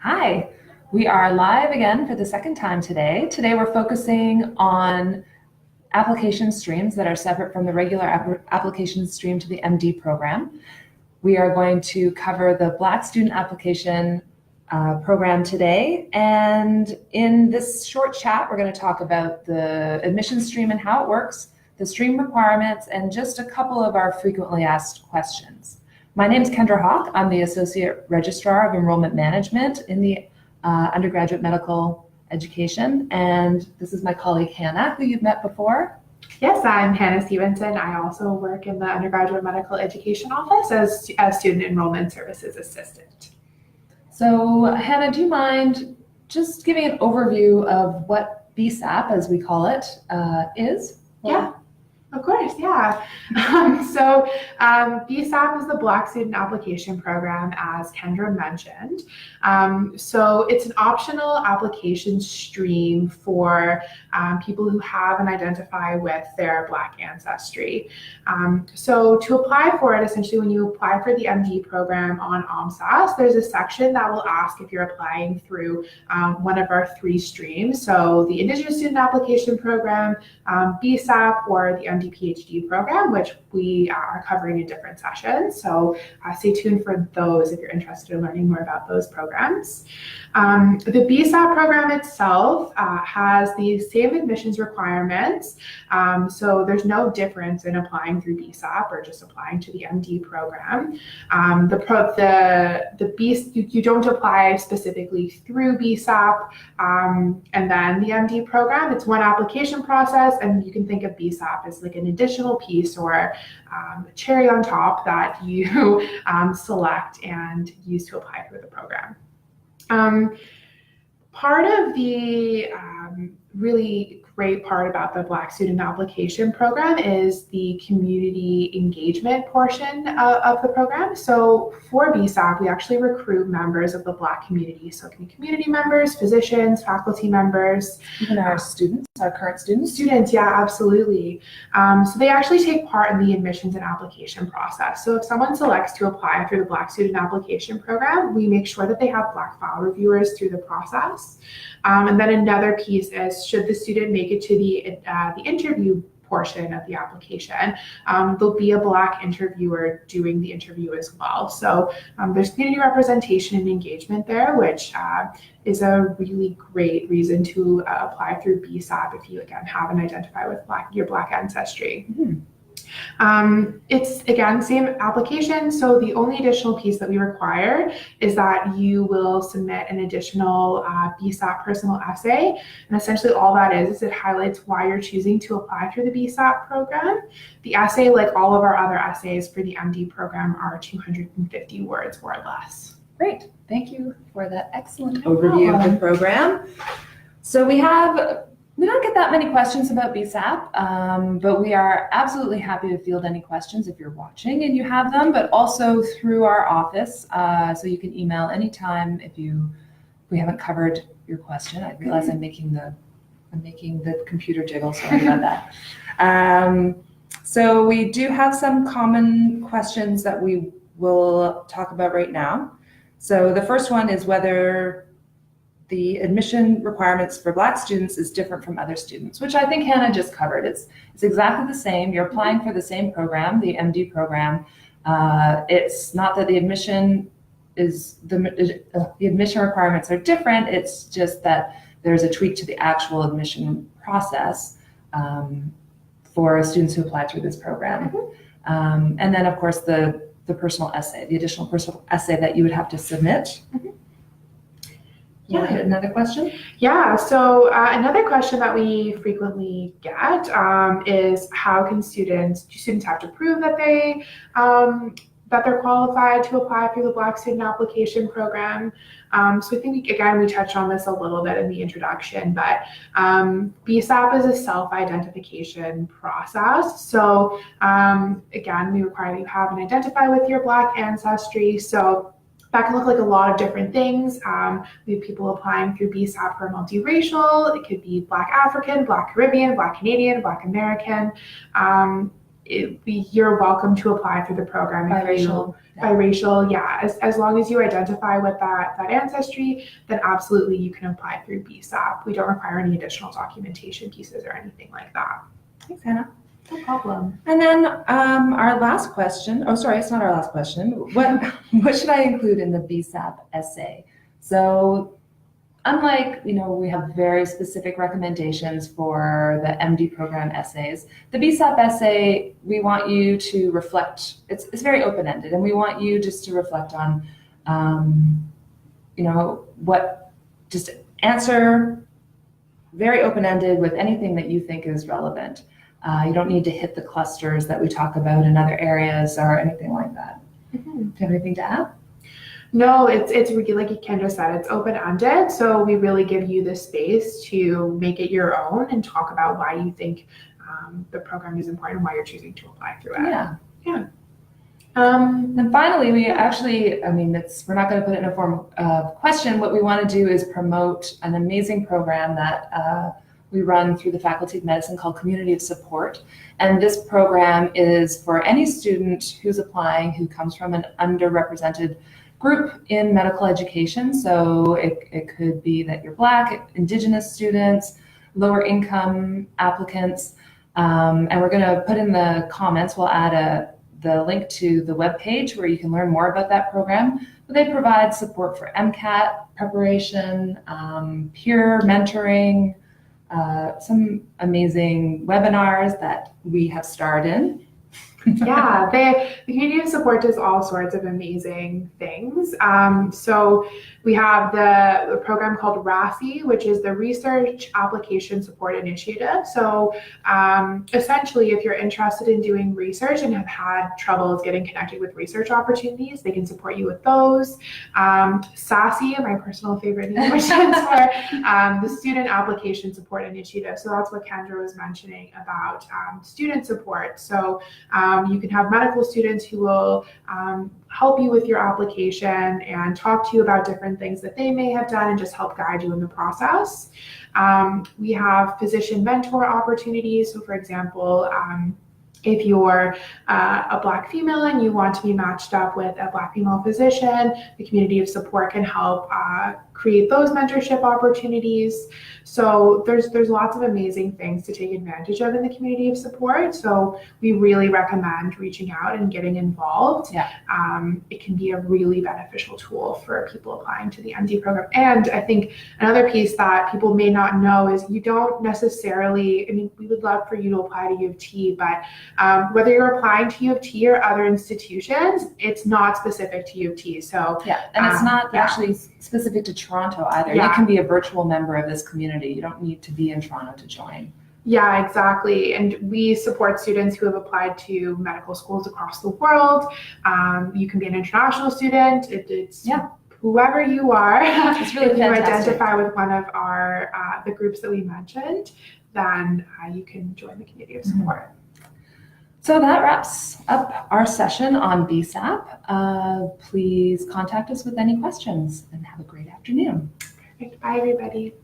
Hi, we are live again for the second time today. Today we're focusing on application streams that are separate from the regular application stream to the MD program. We are going to cover the Black student application program today, and in this short chat we're going to talk about the admission stream and how it works, the stream requirements, and just a couple of our frequently asked questions. My name is Kendra Hawk. I'm the Associate Registrar of Enrollment Management in the undergraduate medical education, and this is my colleague Hannah, who you've met before. Yes, I'm Hannah Stevenson. I also work in the undergraduate medical education office as student enrollment services assistant. So Hannah, do you mind just giving an overview of what BSAP, as we call it, is? Yeah. Of course, yeah. BSAP is the Black Student Application Program, as Kendra mentioned. So it's an optional application stream for people who have and identify with their Black ancestry. So to apply for it, essentially when you apply for the MD program on OMSAS, there's a section that will ask if you're applying through one of our three streams. So the Indigenous Student Application Program, BSAP, or the MD PhD program, which we are covering in different sessions. So stay tuned for those if you're interested in learning more about those programs. The BSAP program itself has the same admissions requirements. So there's no difference in applying through BSAP or just applying to the MD program. You don't apply specifically through BSAP and then the MD program. It's one application process, and you can think of BSAP as like an additional piece or a cherry on top that you select and use to apply through the program. Part of the really great part about the Black Student Application Program is the community engagement portion of the program. So for BSAP, we actually recruit members of the Black community. So it can be community members, physicians, faculty members. Even our students, our current students? Students, yeah, absolutely. So they actually take part in the admissions and application process. So if someone selects to apply through the Black Student Application Program, we make sure that they have Black file reviewers through the process. And then another piece is, should the student make it to the interview portion of the application, there'll be a Black interviewer doing the interview as well. So there's community representation and engagement there, which is a really great reason to apply through BSAP if you, again, have and identify with your Black ancestry. Mm-hmm. It's, again, same application. So the only additional piece that we require is that you will submit an additional BSAP personal essay. And essentially all that is it highlights why you're choosing to apply through the BSAP program. The essay, like all of our other essays for the MD program, are 250 words or less. Great. Thank you for that excellent overview of the program. So we don't get that many questions about BSAP, but we are absolutely happy to field any questions if you're watching and you have them, but also through our office. So you can email anytime if we haven't covered your question. I realize I'm making the computer jiggle, sorry about that. So we do have some common questions that we will talk about right now. So the first one is whether the admission requirements for Black students is different from other students, which I think Hannah just covered. It's exactly the same. You're applying for the same program, the MD program. It's not that the admission requirements are different. It's just that there's a tweak to the actual admission process for students who apply through this program. Mm-hmm. And then, of course, the personal essay, the additional personal essay that you would have to submit. Mm-hmm. Yeah, another question? Yeah, so another question that we frequently get is how do students have to prove that that they're qualified to apply through the Black Student Application Program? So I think, again, we touched on this a little bit in the introduction, but BSAP is a self-identification process. So again, we require that you have and identify with your Black ancestry. So that can look like a lot of different things. We have people applying through BSAP who are multiracial. It could be Black African, Black Caribbean, Black Canadian, Black American. you're welcome to apply through the program. Biracial, yeah. As long as you identify with that ancestry, then absolutely you can apply through BSAP. We don't require any additional documentation pieces or anything like that. Thanks, Hannah. No problem. And then our last question, oh, sorry, it's not our last question. What should I include in the BSAP essay? So unlike, we have very specific recommendations for the MD program essays, the BSAP essay, we want you to reflect, it's very open-ended, and we want you just to reflect on, just answer very open-ended with anything that you think is relevant. You don't need to hit the clusters that we talk about in other areas or anything like that. Mm-hmm. Do you have anything to add? No, it's really, like Kendra said, it's open-ended. So we really give you the space to make it your own and talk about why you think the program is important and why you're choosing to apply through it. Yeah. And finally, we actually, we're not going to put it in a form of question. What we want to do is promote an amazing program that we run through the Faculty of Medicine called Community of Support. And this program is for any student who's applying who comes from an underrepresented group in medical education. So it could be that you're Black, Indigenous students, lower income applicants. And we're going to put in the comments, we'll add the link to the webpage where you can learn more about that program. But they provide support for MCAT preparation, peer mentoring, some amazing webinars that we have starred in. Yeah, the Community of Support does all sorts of amazing things. So we have the program called RASI, which is the Research Application Support Initiative. So essentially, if you're interested in doing research and have had troubles getting connected with research opportunities, they can support you with those. SASI, my personal favorite name, which stands for the Student Application Support Initiative. So that's what Kendra was mentioning about student support. So you can have medical students who will help you with your application and talk to you about different things that they may have done and just help guide you in the process. We have physician mentor opportunities. So for example, if you're a Black female and you want to be matched up with a Black female physician, the Community of Support can help create those mentorship opportunities. So there's lots of amazing things to take advantage of in the Community of Support. So we really recommend reaching out and getting involved. Yeah. It can be a really beneficial tool for people applying to the MD program. And I think another piece that people may not know is you don't necessarily, we would love for you to apply to U of T, but whether you're applying to U of T or other institutions, it's not specific to U of T. So yeah, and it's not actually specific to Toronto either. Yeah. You can be a virtual member of this community. You don't need to be in Toronto to join. Yeah, exactly. And we support students who have applied to medical schools across the world. You can be an international student. It's whoever you are. It's really if fantastic. You identify with one of our the groups that we mentioned, then you can join the Community of Support. Mm-hmm. So that wraps up our session on BSAP. Please contact us with any questions and have a great afternoon. Perfect. Bye, everybody.